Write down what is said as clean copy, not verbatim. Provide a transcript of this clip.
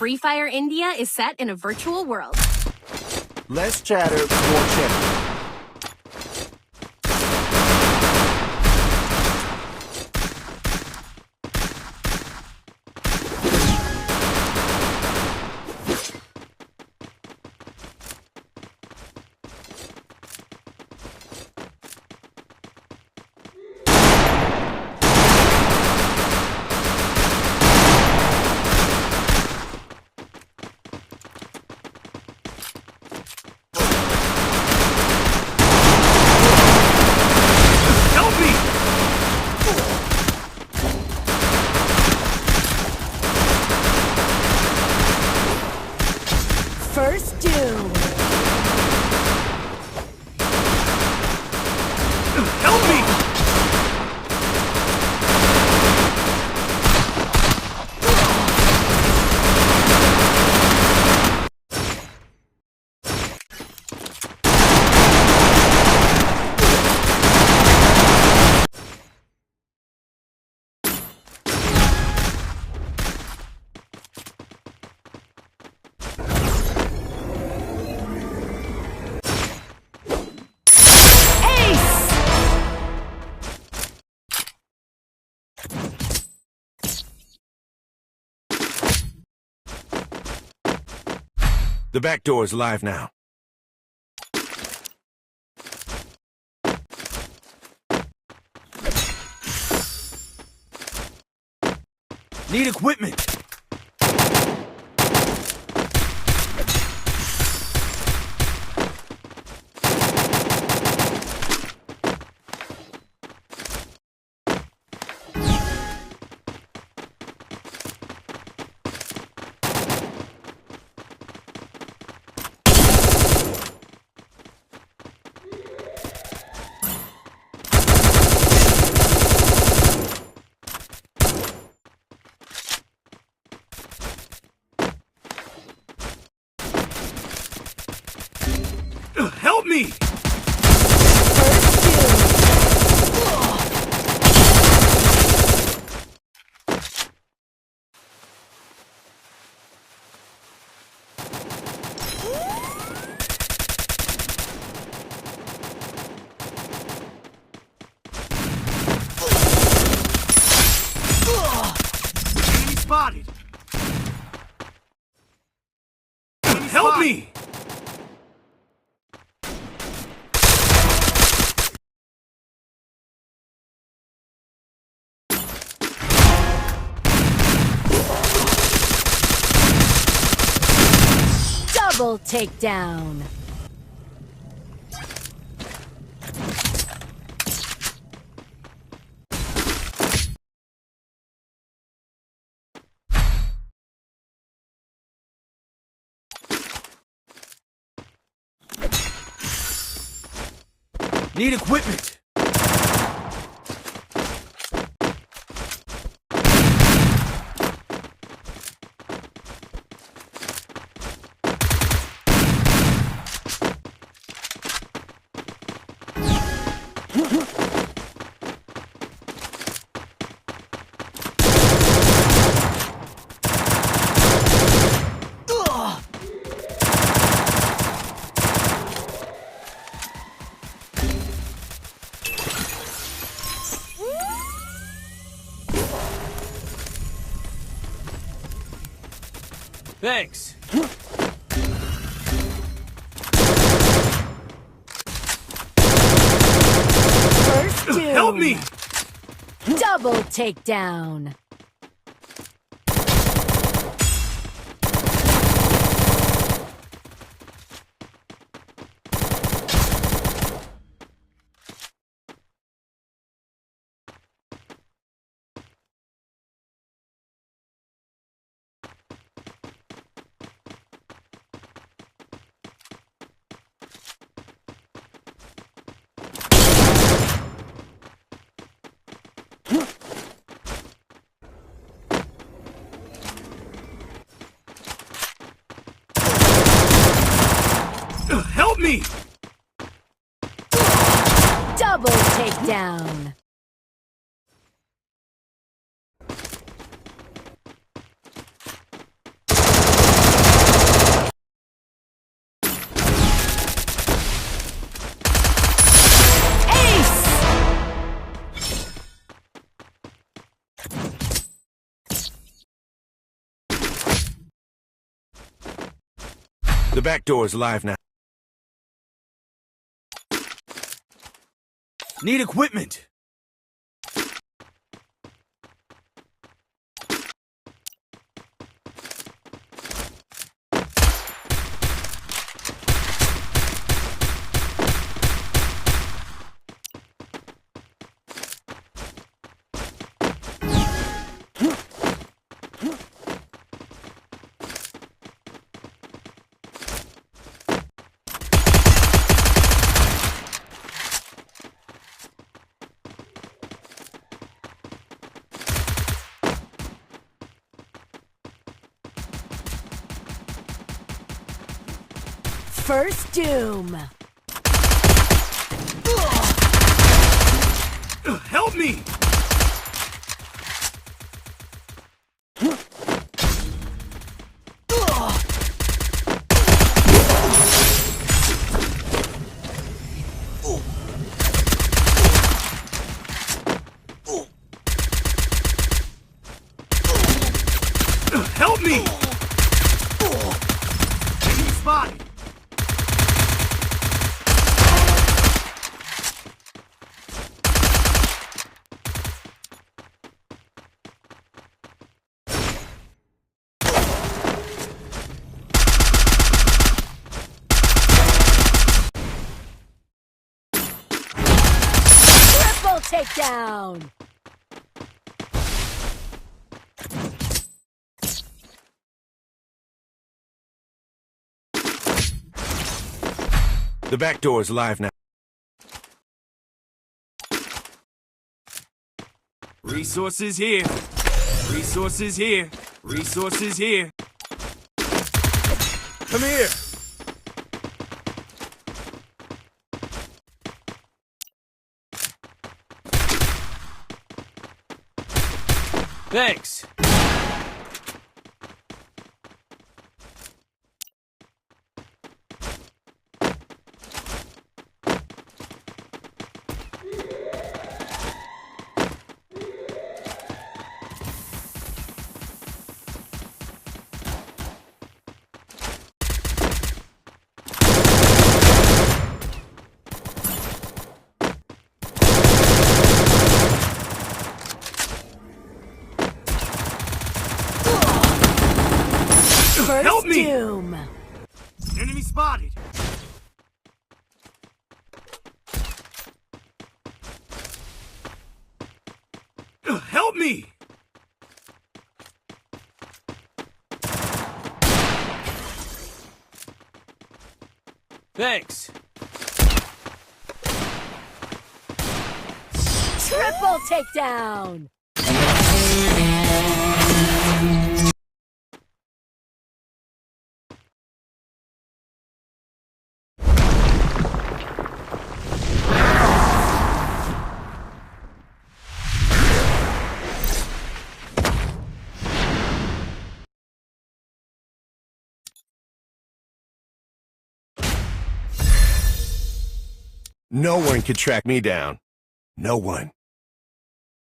Free Fire India is set in a virtual world. Less chatter, more cheddar. First doom. Help me! The back door is live now. Need equipment! Help me! Enemy spotted! Help me! Double takedown. Need equipment! Thanks. First doom. Help me! Double takedown. Help me! Double takedown. The back door is live now. Need equipment. First doom. Help me! Help me! Enemy spotted! Triple takedown. The back door is live now. Resources here. Resources here. Resources here. Come here. Thanks. First Help me! doom. Enemy spotted. Help me! Thanks. Triple takedown. No one can track me down. No one.